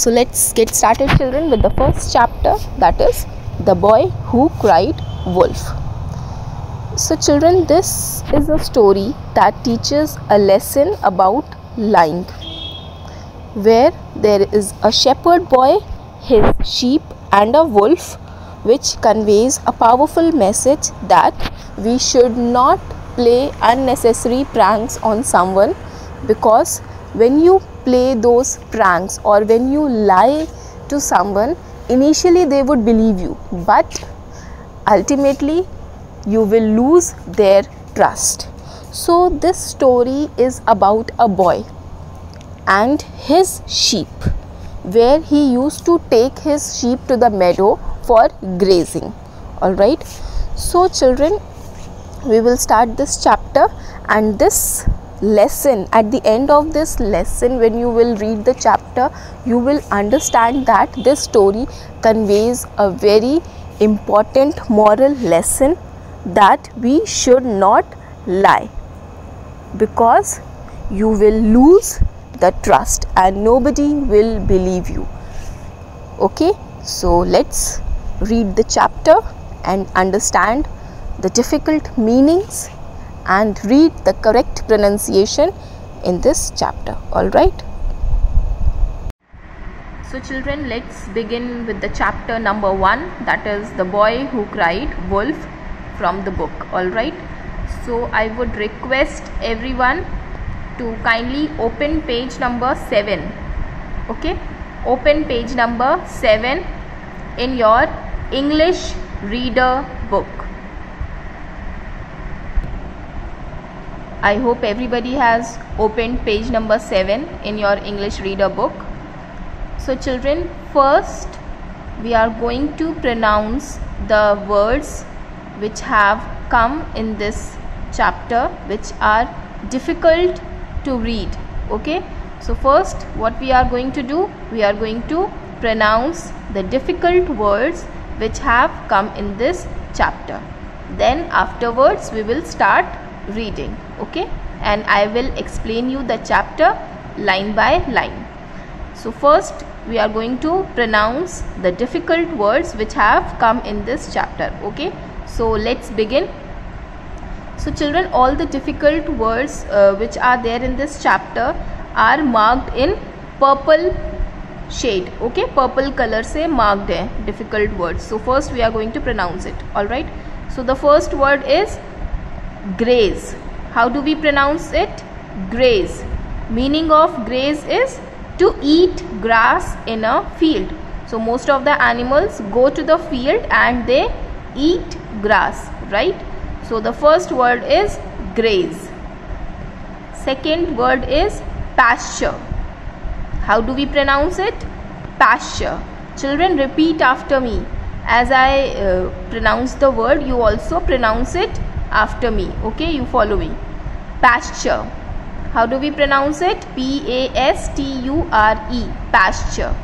So let's get started, children, with the first chapter, that is The Boy Who Cried Wolf. So children, this is a story that teaches a lesson about lying, where there is a shepherd boy, his sheep and a wolf, which conveys a powerful message that we should not play unnecessary pranks on someone, because when you play those pranks or when you lie to someone, initially they would believe you, but ultimately you will lose their trust. So this story is about a boy and his sheep, where he used to take his sheep to the meadow for grazing. Alright, so children, we will start this chapter, and this lesson, at the end of this lesson, when you will read the chapter, you will understand that this story conveys a very important moral lesson, that we should not lie, because you will lose the trust and nobody will believe you. Okay, so let's read the chapter and understand the difficult meanings and read the correct pronunciation in this chapter. All right. So children, let's begin with the chapter number 1, that is The Boy Who Cried Wolf, from the book. All right. So I would request everyone to kindly open page number 7. Okay, open page number 7 in your English reader book. I hope everybody has opened page number 7 in your English reader book. So children, first we are going to pronounce the words which have come in this chapter, which are difficult to read. Okay, so first what we are going to do, we are going to pronounce the difficult words which have come in this chapter. Then afterwards we will start reading. Okay, and I will explain you the chapter line by line. So first we are going to pronounce the difficult words which have come in this chapter. Okay, so let's begin. So children, all the difficult words which are there in this chapter are marked in purple shade. Okay, purple color se marked hai difficult words. So first we are going to pronounce it. All right, so the first word is graze. How do we pronounce it? Graze. Meaning of graze is to eat grass in a field. So most of the animals go to the field and they eat grass, right? So the first word is graze. Second word is pasture. How do we pronounce it? Pasture. Children, repeat after me. As I pronounce the word, you also pronounce it after me. Okay, you follow me. Pasture. How do we pronounce it? P-A-S-T-U-R-E. Pasture.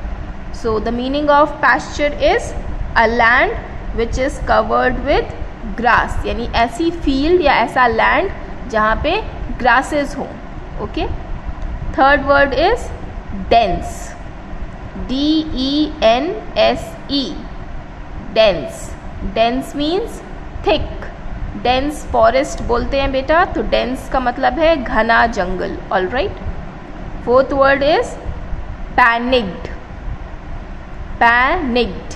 So the meaning of pasture is a land which is covered with grass, यानी ऐसी field या ऐसा land जहाँ पे grasses हो. Okay. Third word is dense. D-E-N-S-E. Dense. Dense means thick. Dense forest बोलते हैं बेटा, तो डेंस का मतलब है घना जंगल. All right. Fourth word is panicked. Panicked.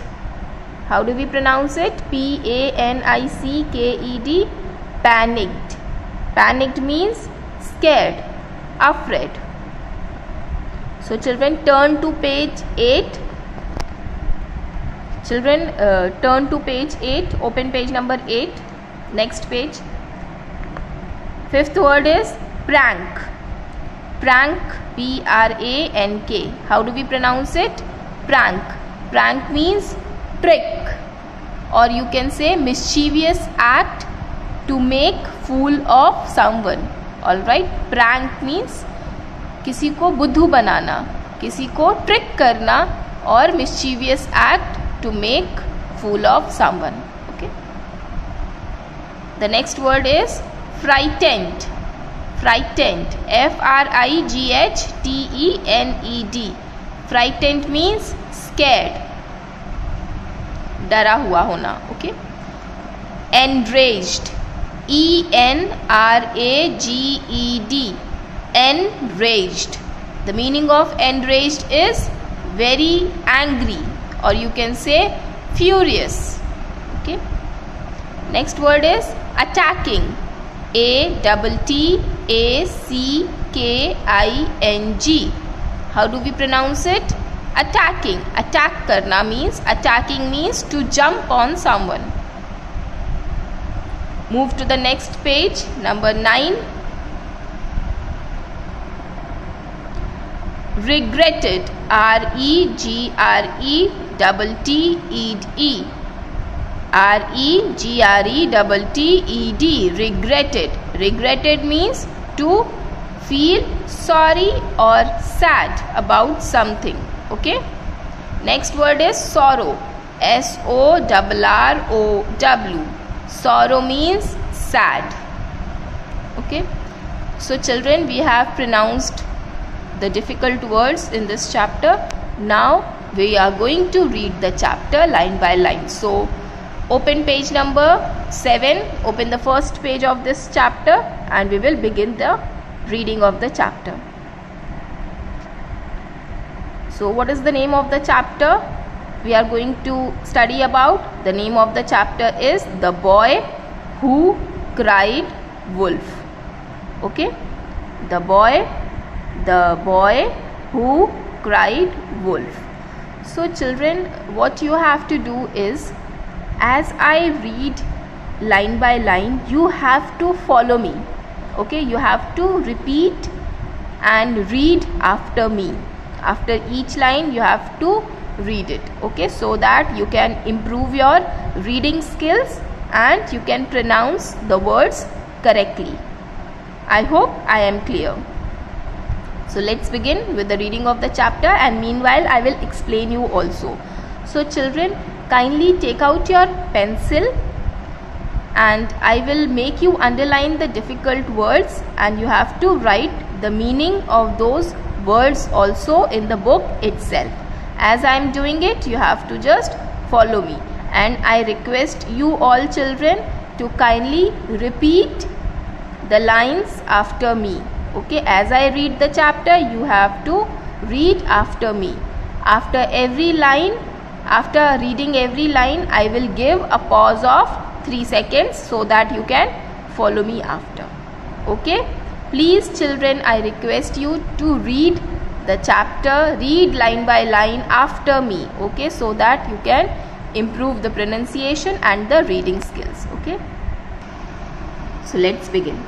How do we pronounce it? P-A-N-I-C-K-E-D. Panicked. Panicked means scared, afraid. So children, turn to page 8. Children, turn to page 8. Open page number 8. Next page. Fifth word is prank. Prank. P-R-A-N-K. How do we pronounce it? Prank. Prank means trick, or you can say mischievous act to make fool of someone. Alright. Prank means किसी को बुद्धू बनाना, किसी को trick करना, और mischievous act to make fool of someone. Okay. The next word is frightened. Frightened. F-R-I-G-H-T-E-N-E-D. Frightened means scared, डरा हुआ होना. Okay. Enraged, ENRAGED, enraged. The meaning of enraged is very angry, or you can say furious. Okay. Next word is attacking, ATTACKING. How do we pronounce it? Attacking. Attack karna means, attacking means to jump on someone. Move to the next page, number 9. Regretted, REGRETTED, REGRETTED, regretted. Regretted means to feel sorry or sad about something. Okay. Next word is sorrow, SORROW. Sorrow means sad. Okay. So children, we have pronounced the difficult words in this chapter. Now we are going to read the chapter line by line. So open page number 7, open the first page of this chapter, and we will begin the reading of the chapter. So what is the name of the chapter we are going to study about? The name of the chapter is The Boy Who Cried Wolf. Okay. The boy who cried wolf. So children, what you have to do is, as I read line by line, you have to follow me. Okay, you have to repeat and read after me. After each line you have to read it. Okay, so that you can improve your reading skills and you can pronounce the words correctly. I hope I am clear. So let's begin with the reading of the chapter, and meanwhile I will explain you also. So children, kindly take out your pencil and I will make you underline the difficult words, and you have to write the meaning of those words also in the book itself. As I am doing it, you have to just follow me, and I request you all children to kindly repeat the lines after me. Okay, as I read the chapter, you have to read after me. After every line, after reading every line, I will give a pause of 3 seconds so that you can follow me after. Okay, please children, I request you to read the chapter, read line by line after me. Okay, so that you can improve the pronunciation and the reading skills. Okay, so let's begin.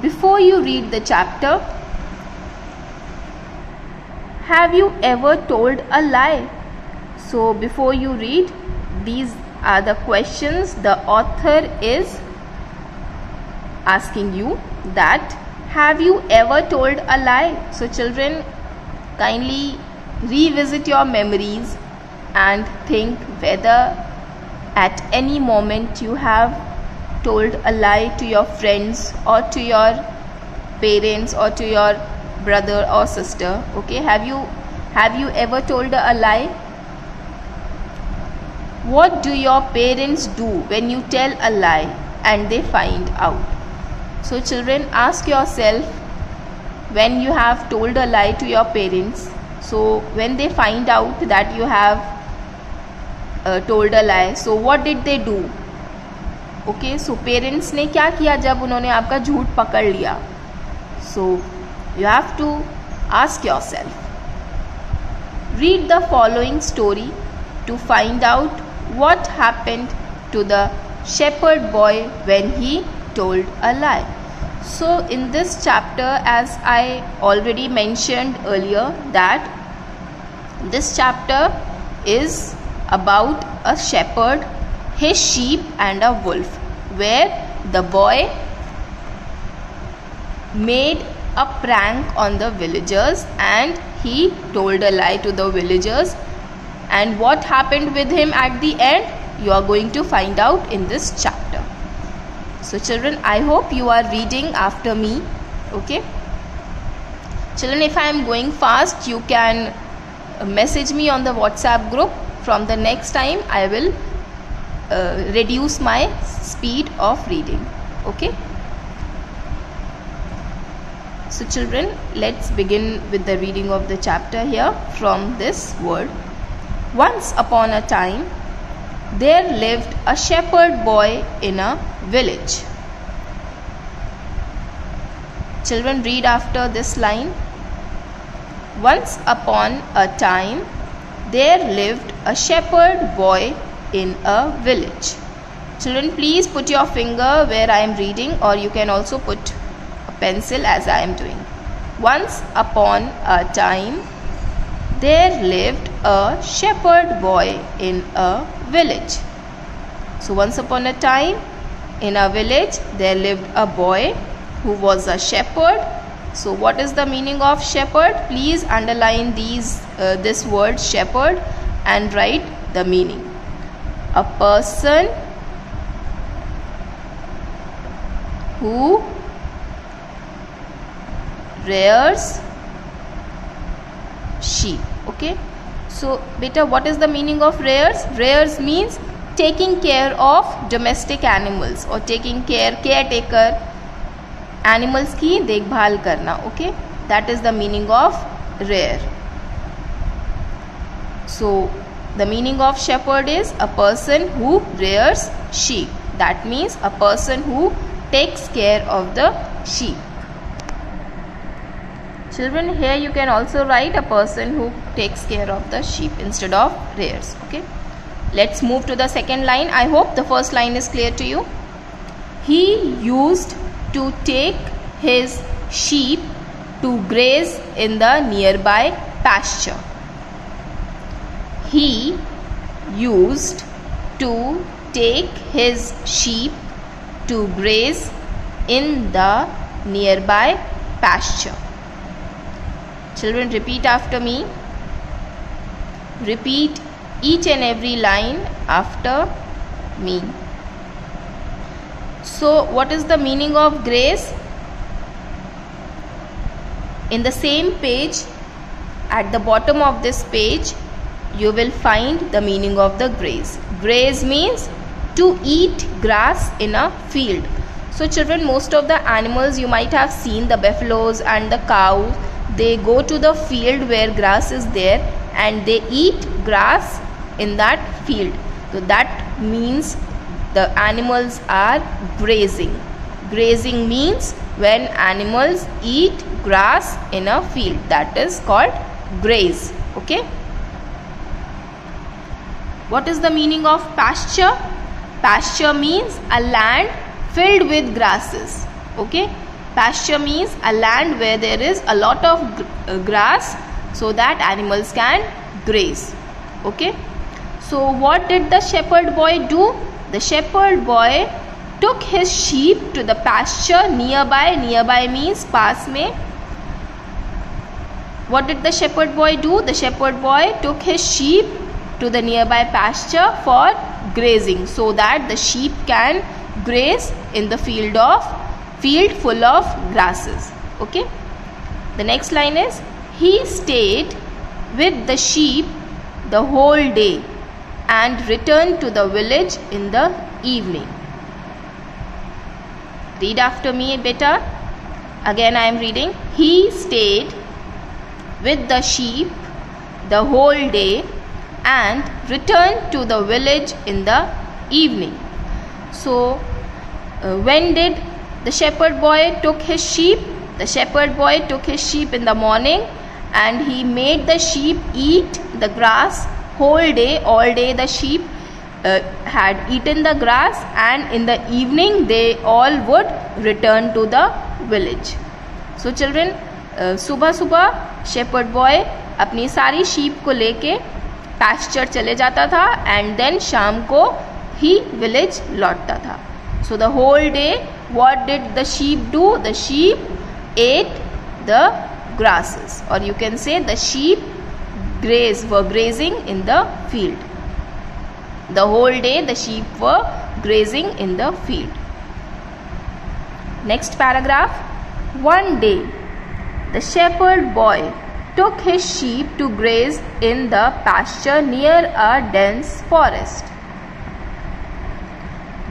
Before you read the chapter, have you ever told a lie? So before you read, these are the questions the author is asking you, that have you ever told a lie? So children, kindly revisit your memories and think whether at any moment you have told a lie to your friends or to your parents or to your brother or sister. Okay, have you ever told a lie? What do your parents do when you tell a lie and they find out? So children, ask yourself, when you have told a lie to your parents, so when they find out that you have told a lie, so what did they do? Okay, so parents ने क्या किया जब उन्होंने आपका झूठ पकड़ लिया? So you have to ask yourself. Read the following story to find out what happened to the shepherd boy when he told a lie. So in this chapter, as I already mentioned earlier, that this chapter is about a shepherd, his sheep and a wolf, where the boy made a prank on the villagers and he told a lie to the villagers, and what happened with him at the end, you are going to find out in this chapter. So children, I hope you are reading after me. Okay children, if I am going fast, you can message me on the WhatsApp group. From the next time I will reduce my speed of reading. Okay. So children, let's begin with the reading of the chapter here from this word. Once upon a time, there lived a shepherd boy in a village. Children, read after this line. Once upon a time, there lived a shepherd boy in a village. Children, please put your finger where I am reading, or you can also put a pencil as I am doing. Once upon a time, there lived a shepherd boy in a village. So once upon a time, in a village, there lived a boy who was a shepherd. So what is the meaning of shepherd? Please underline this word shepherd and write the meaning. A person who rears sheep. Okay. So beta, what is the meaning of rears? Rears means taking care of domestic animals or taking caretaker animals की देखभाल करना. Okay, that is the meaning of rear. So the meaning of shepherd is a person who rears sheep. That means a person who takes care of the sheep. Children, here you can also write a person who takes care of the sheep instead of rears. Okay, let's move to the second line. I hope the first line is clear to you. He used to take his sheep to graze in the nearby pasture. He used to take his sheep to graze in the nearby pasture. Children, repeat after me. Repeat each and every line after me. So what is the meaning of graze? In the same page, at the bottom of this page, you will find the meaning of the graze. Graze means to eat grass in a field. So children, most of the animals you might have seen, the buffaloes and the cows, they go to the field where grass is there and they eat grass in that field. So that means the animals are grazing. Grazing means when animals eat grass in a field. That is called graze. Okay. What is the meaning of pasture? Pasture means a land filled with grasses. Okay. Pasture means a land where there is a lot of grass so that animals can graze. Okay. So what did the shepherd boy do? The shepherd boy took his sheep to the pasture nearby. Nearby means pass mein. What did the shepherd boy do? The shepherd boy took his sheep to the nearby pasture for grazing so that the sheep can graze in the field full of grasses. Okay. The next line is, he stayed with the sheep the whole day and returned to the village in the evening. Read after me, beta. Again I am reading. He stayed with the sheep the whole day and returned to the village in the evening. So when did the shepherd boy took his sheep? The shepherd boy took his sheep in the morning and he made the sheep eat the grass whole day. All day the sheep had eaten the grass, and in the evening they all would return to the village. So children, सुबह सुबह shepherd boy अपनी सारी sheep को लेके pasture चले जाता था and then शाम को ही village लौटता था. So the whole day, what did the sheep do? The sheep ate the grasses, or you can say the sheep were grazing in the field. The whole day the sheep were grazing in the field. Next paragraph. One day the shepherd boy took his sheep to graze in the pasture near a dense forest.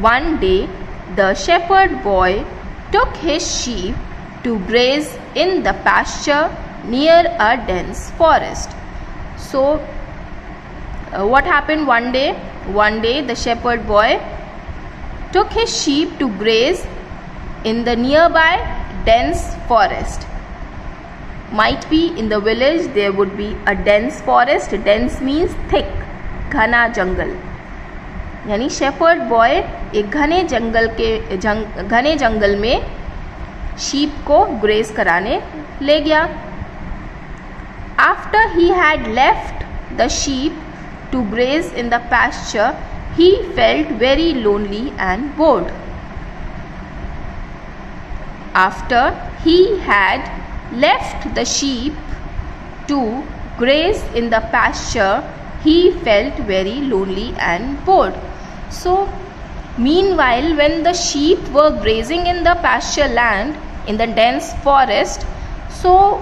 One day, the shepherd boy took his sheep to graze in the pasture near a dense forest. So, what happened one day? One day, the shepherd boy took his sheep to graze in the nearby dense forest. Might be in the village there would be a dense forest. Dense means thick, घना जंगल. यानी shepherd boy एक घने जंगल में sheep को graze कराने ले गया. After he had left the sheep to graze in the pasture, he felt very lonely and bored. After he had left the sheep to graze in the pasture, he felt very lonely and bored. So, meanwhile, when the sheep were grazing in the pasture land in the dense forest, so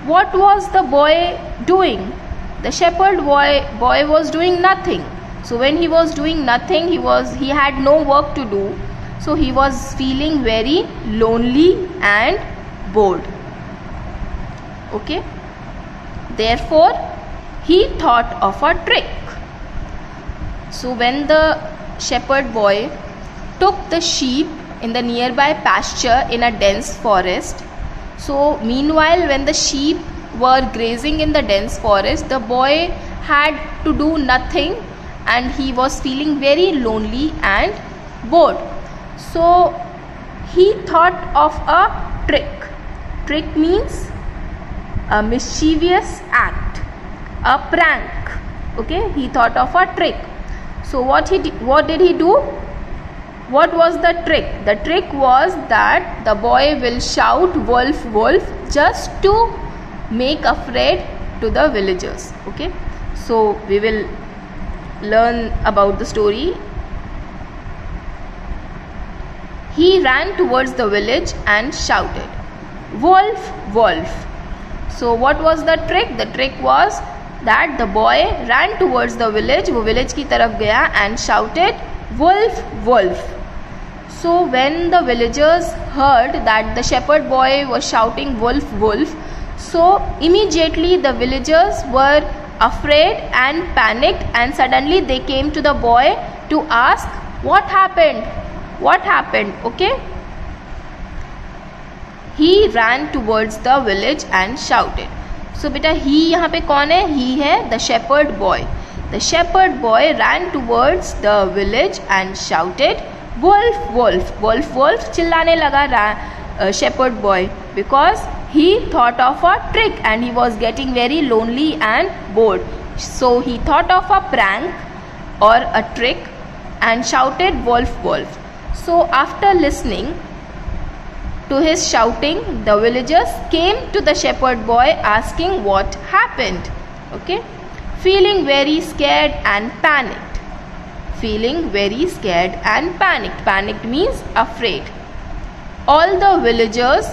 what was the boy doing? The shepherd boy was doing nothing. So when he was doing nothing, he had no work to do. So he was feeling very lonely and bored. Okay. Therefore, he thought of a trick. So when the shepherd boy took the sheep in the nearby pasture in a dense forest, so meanwhile when the sheep were grazing in the dense forest, the boy had to do nothing and he was feeling very lonely and bored. So he thought of a trick. Trick means a mischievous act, a prank. Okay, he thought of a trick. So what did he do? What was the trick? The trick was that the boy will shout wolf, wolf, just to make afraid to the villagers. Okay, so we will learn about the story. He ran towards the village and shouted, wolf, wolf. So what was the trick? The trick was that the boy ran towards the village, वो village की तरफ गया and shouted wolf, wolf. So when the villagers heard that the shepherd boy was shouting wolf, wolf, so immediately the villagers were afraid and panicked, and suddenly they came to the boy to ask what happened. What happened? Okay. He ran towards the village and shouted. So beta he यहाँ पे कौन है? He है the shepherd boy. The shepherd boy ran towards the village and shouted wolf, wolf, wolf, wolf. चिल्लाने लगा shepherd boy because he thought of a trick and he was getting very lonely and bored. So he thought of a prank or a trick and shouted wolf, wolf. So after listening to his shouting, the villagers came to the shepherd boy asking what happened. Okay, feeling very scared and panicked. Feeling very scared and panicked. Panicked means afraid. All the villagers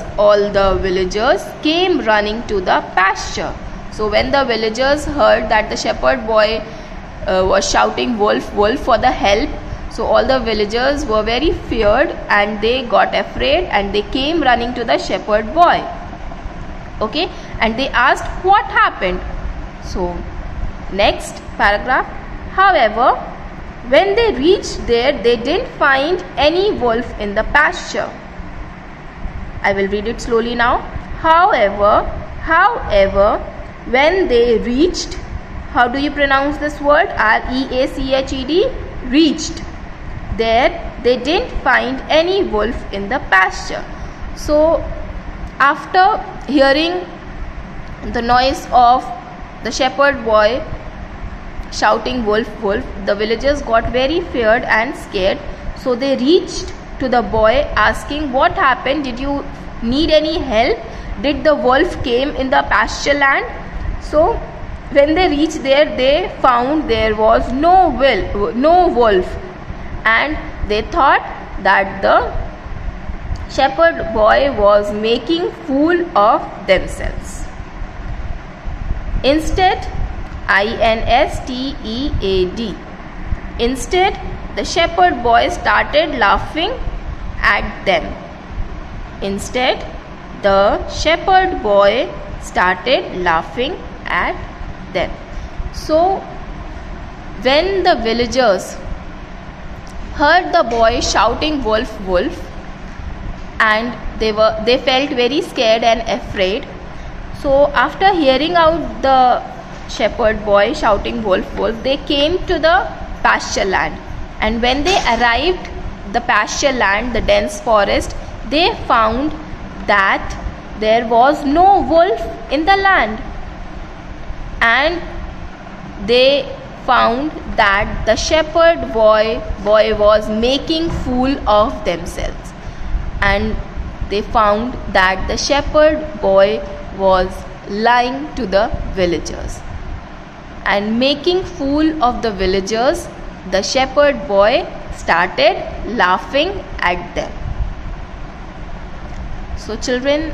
came running to the pasture. So when the villagers heard that the shepherd boy was shouting wolf, wolf for the help, so all the villagers were very feared and they got afraid and they came running to the shepherd boy. Okay, and they asked what happened. So next paragraph. However, when they reached there, they didn't find any wolf in the pasture. I will read it slowly now. However, when they reached, how do you pronounce this word? R-E-A-C-H-E-D, reached. There, they didn't find any wolf in the pasture. So, after hearing the noise of the shepherd boy shouting wolf, wolf, the villagers got very feared and scared. So, they reached to the boy asking what happened. Did you need any help? Did the wolf came in the pasture land? So when they reached there, they found there was no wolf, and they thought that the shepherd boy was making fool of themselves. Instead, INSTEAD. Instead, the shepherd boy started laughing at them. Instead, the shepherd boy started laughing at them. So, when the villagers heard the boy shouting wolf, wolf, and they felt very scared and afraid. So after hearing out the shepherd boy shouting wolf, wolf, they came to the pasture land. And when they arrived the pasture land, the dense forest, they found that there was no wolf in the land. And they found that the shepherd boy was making fool of themselves. And they found that the shepherd boy was lying to the villagers. And making fool of the villagers, the shepherd boy started laughing at them. So children,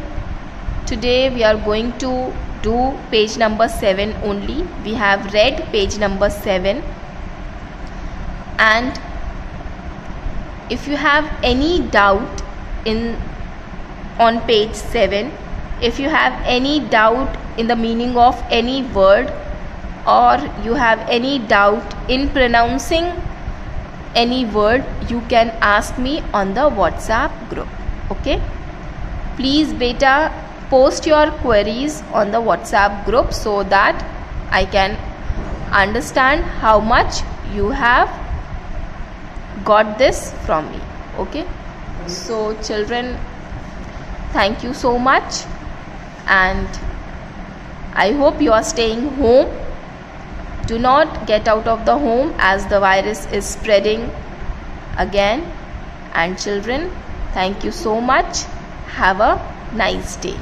today we are going to do page number 7 only. We have read page number 7, and if you have any doubt on page 7, if you have any doubt in the meaning of any word, or you have any doubt in pronouncing any word, you can ask me on the WhatsApp group. Okay, please beta post your queries on the WhatsApp group so that I can understand how much you have got this from me. Okay, so children, thank you so much, and I hope you are staying home. Do not get out of the home as the virus is spreading again. And children, thank you so much. Have a nice day.